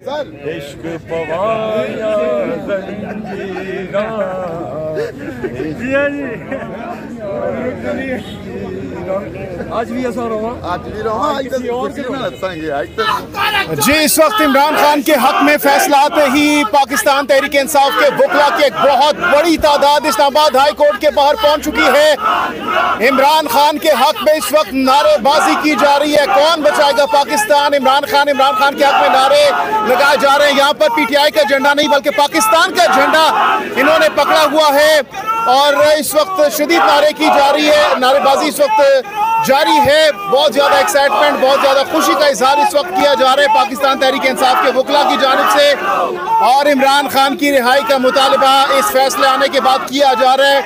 इश्क पवाया आज भी ऐसा रहा जी। इस वक्त इमरान खान के हक में फैसला आते ही पाकिस्तान तहरीक इंसाफ के वकला की एक बहुत बड़ी तादाद इस्लामाबाद हाई कोर्ट के बाहर पहुंच चुकी है। इमरान खान के हक में इस वक्त नारेबाजी की जा रही है। कौन बचाएगा पाकिस्तान? इमरान खान के हक में नारे लगाए जा रहे हैं। यहाँ पर पीटीआई का झंडा नहीं बल्कि पाकिस्तान का झंडा इन्होंने पकड़ा हुआ है और इस वक्त शदीद नारे की जा रही है। नारेबाजी इस वक्त जारी है। बहुत ज्यादा एक्साइटमेंट, बहुत ज्यादा खुशी का इजहार इस वक्त किया जा रहा है पाकिस्तान तहरीक इंसाफ के वकला की जानिब से और इमरान खान की रिहाई का मुतालबा इस फैसले आने के बाद किया जा रहा है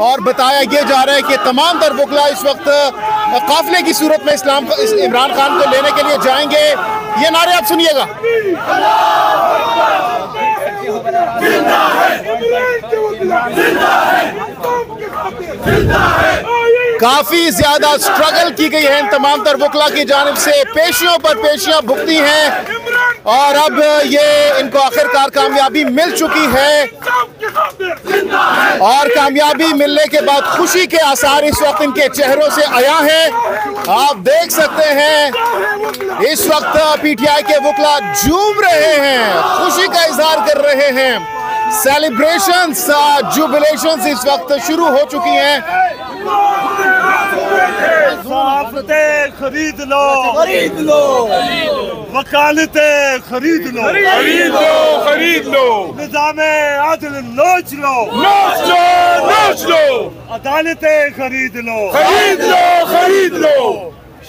और बताया यह जा रहा है कि तमाम तर वकला इस वक्त काफिले की सूरत में इमरान खान को लेने के लिए जाएंगे। ये नारे आप सुनिएगा। काफी ज्यादा स्ट्रगल की गई है इन तमाम तर वकला की जानिब से, पेशियों पर पेशियां भुगती हैं और अब ये इनको आखिरकार कामयाबी मिल चुकी है और कामयाबी मिलने के बाद खुशी के आसार इस वक्त इनके चेहरों से आया है। आप देख सकते हैं इस वक्त पीटीआई के वकला झूम रहे हैं, खुशी का इजहार कर रहे हैं। सेलिब्रेशंस, जुबिलेशंस इस वक्त शुरू हो चुकी हैं। सहाफतें खरीद लो, खरीद लो, वकालतें खरीद लो, खरीद लो, खरीद लो, निज़ामे आदिल नोच लो, नोच लो, नोच लो, अदालतें खरीद लो, खरीद लो, खरीद लो,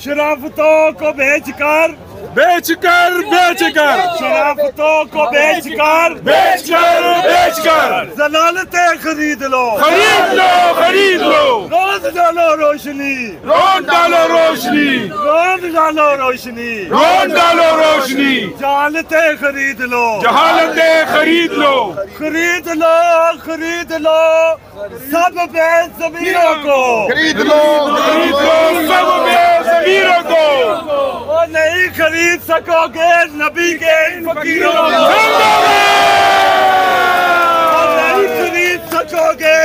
शराफतों को बेचकर बेचकर बेचकर, शराफतों को बेचकर बेचकर बेचकर, जलालतें खरीद लो, खरीद लो, खरीद लो, रोज डालो रोशनी, रोज डालो रोशनी, रोज डालो रोशनी, रोज डालो रोशनी, जहालतें खरीद लो, जहालतें खरीद लो, खरीद लो, खरीद लो सब बेज़मीरों को, खरीद लो, खरीद लो सब बेज़मीरों को, और नहीं खरीद सकोगे नबी के फकीरों को, और नहीं खरीद सकोगे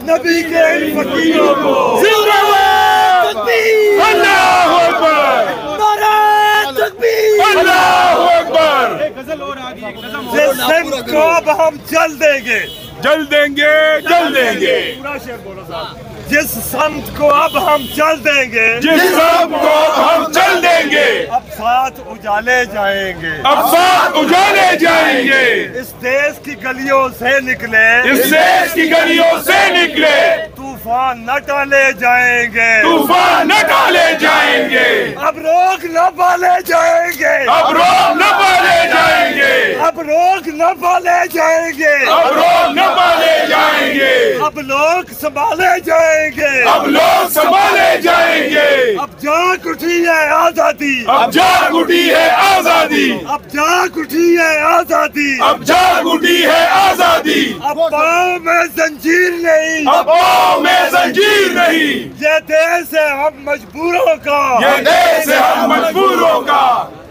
नबी के फकीरों को। जिंदाबाद तकबीर, अल्लाहू अकबर, नारे तकबीर, अल्लाहू अकबर। जिस सिंध को अब हम जल देंगे, जल देंगे, जल देंगे, पूरा शेर बोलो साहब। जिस संत को अब हम चल देंगे, जिस संत को अब हम चल देंगे, अब साथ उजाले जाएंगे, अब साथ उजाले जाएंगे। इस देश की गलियों से निकले, इस देश की गलियों से निकले, तूफान न टाले जाएंगे, तूफान न टाले जाएंगे, अब रोक न पाले जाएंगे, अब रोक न पाले जाएंगे, अब रोक न पाले जाएंगे, अब रोक न पाले जाएंगे, अब लोग संभाले जाएंगे, अब लोग संभाले जाएंगे। अब जाग उठी है आजादी, अब जाग उठी है आजादी, अब जाग उठी है आजादी, अब जाग उठी है आजादी। अब पाँव में जंजीर नहीं, अब पाँव में जंजीर नहीं, ये देश है हम मजबूरों का, ये देश है हम मजबूरों का।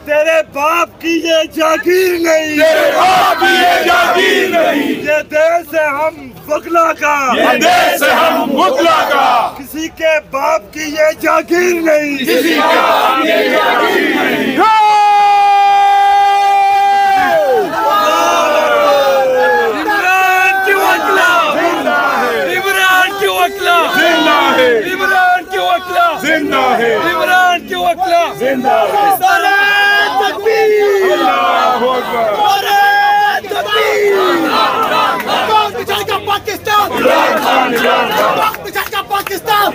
तेरे बाप की ये जागीर नहीं, तेरे बाप की ये जागीर नहीं, ये देश है हम वकला का, ये देश है हम वकला का। किसी के बाप की ये जागीर नहीं, किसी के बाप की ये जागीर नहीं। इमरान की वकला, इमरान की वकला जिंदा है, इमरान की वकला जिंदा है, इमरान की वकला जिंदा है। कौन बचाएगा पाकिस्तान? कौन बचाएगा पाकिस्तान?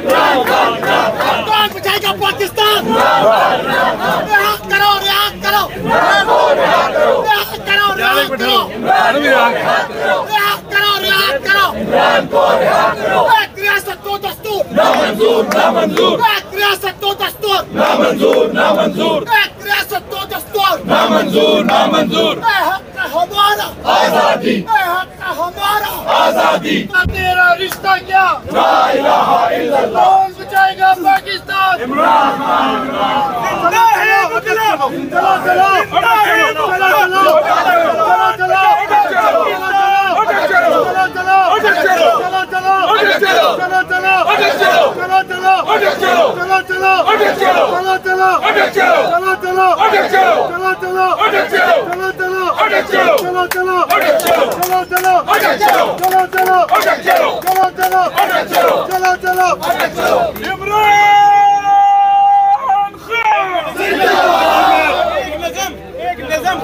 कौन बचाएगा पाकिस्तान? रिहा करो, रिहा करो, रिहा करो, रिहा करो, रिहा करो, रिहा करो। एक रियासत दो दस्तूर, ना मंजूर, ना मंजूर। एक रियासत दो दस्तूर, ना मंजूर, ना मंजूर। एक रियासत दो दस्तूर, ना मंजूर, ना मंजूर। हमारा आजादी, हमारा आजादी। तेरा रिश्ता क्या? ला इलाहा इल्लल्लाह। कौन बचाएगा पाकिस्तान? इमरान खान।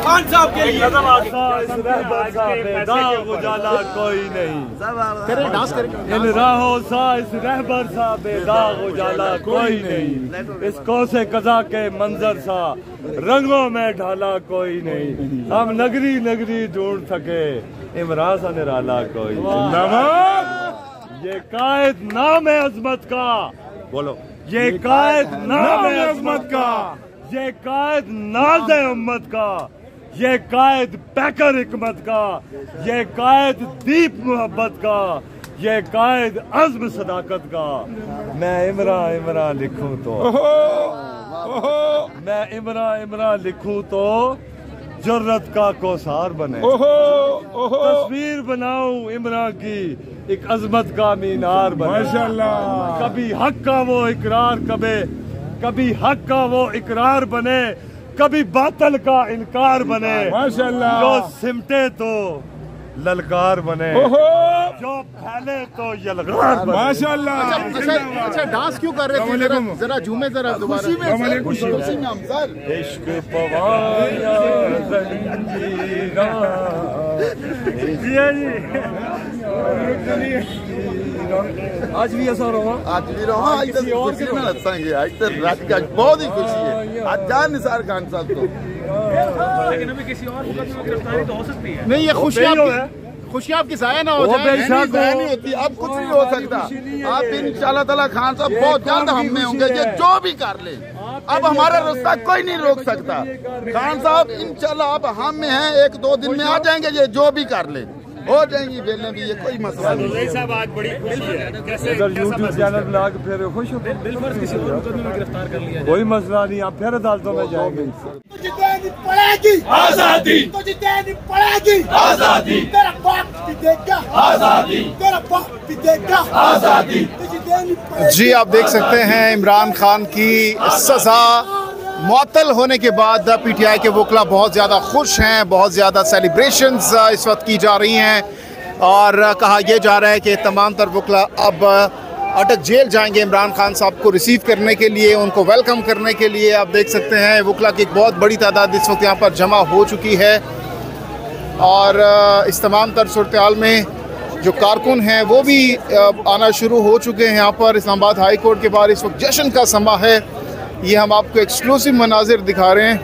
खान साहब के लिए उजाला कोई नहीं इन राहों सा इस रहबर सा बेदाग उजाला कोई नहीं इस कोसे कजा के मंजर सा रंगों में ढाला कोई नहीं हम नगरी नगरी ढूंढ सके इमरान सा निराला कोई ये कायद नाम है अजमत का बोलो ये कायद नाम है अजमत का ये कायद नाज है उम्मत का ये कायद पैकर हिकमत का ये कायद दीप मोहब्बत का ये कायद अज़्म सदाकत का मैं इमरान लिखूं तो मैं इमरान लिखूं तो जुर्रत का कोसार बने तस्वीर बनाऊं इमरान की एक अजमत का मीनार बने माशाअल्लाह कभी हक का वो इकरार कभी हक का वो इकरार बने कभी बातल का इनकार बने माशाअल्लाह जो सिमटे तो ललकार बने जो फैले तो यलगार बने माशाअल्लाह अच्छा डांस क्यों कर रहे थे जरा झूमे जरा दोबारा खुशी में हम सर इश्क पवाया जंजीरा आज भी ऐसा रहा आज भी रहा इधर खुशी में हंसेंगे आज तो रात का बहुत ही खुशी है आज जान निसार खान साहब को लेकिन अभी किसी और मुकदमे में गिरफ्तारी तो हो सकती है नहीं ये खुशियाँ आपकी जाया ना हो जाए नहीं होती अब कुछ नहीं हो सकता आप इंशाल्लाह ताला खान साहब बहुत जल्द हम में होंगे ये जो भी कर ले अब हमारा रास्ता कोई नहीं रोक सकता खान साहब इंशाल्लाह अब हम में हैं 1-2 दिन में आ जाएंगे ये जो भी कर ले हो जाएंगी बेले भी ये कोई मसला नहीं साहब आज बड़ी खुशी है कैसे यूट्यूब चैनल बना के फिर खुश हो बिलफर्ज किसी और मुकदमे में गिरफ्तार कर लिया कोई मसला नहीं आप फिर अदालतों में जाएंगे पड़ेगी आजादी तुझे देनी पड़ेगी आजादी तेरा बाप भी देगा आजादी तेरा बाप भी देगा आजादी तुझे देनी पड़ेगी। जी आप देख सकते हैं इमरान खान की सजा मुअत्तल होने के बाद पीटीआई के वकला बहुत ज़्यादा खुश हैं, बहुत ज़्यादा सेलिब्रेशंस इस वक्त की जा रही हैं और कहा यह जा रहा है कि तमाम तर वकला अब अटक जेल जाएंगे इमरान खान साहब को रिसीव करने के लिए, उनको वेलकम करने के लिए। आप देख सकते हैं वकला की एक बहुत बड़ी तादाद इस वक्त यहाँ पर जमा हो चुकी है और इस तमाम तर सूरत हाल में जो कारकुन हैं वो भी आना शुरू हो चुके हैं। यहाँ पर इस्लामाबाद हाई कोर्ट के बाहर इस वक्त जश्न का समा है। ये हम आपको एक्सक्लूसिव मनाजिर दिखा रहे हैं।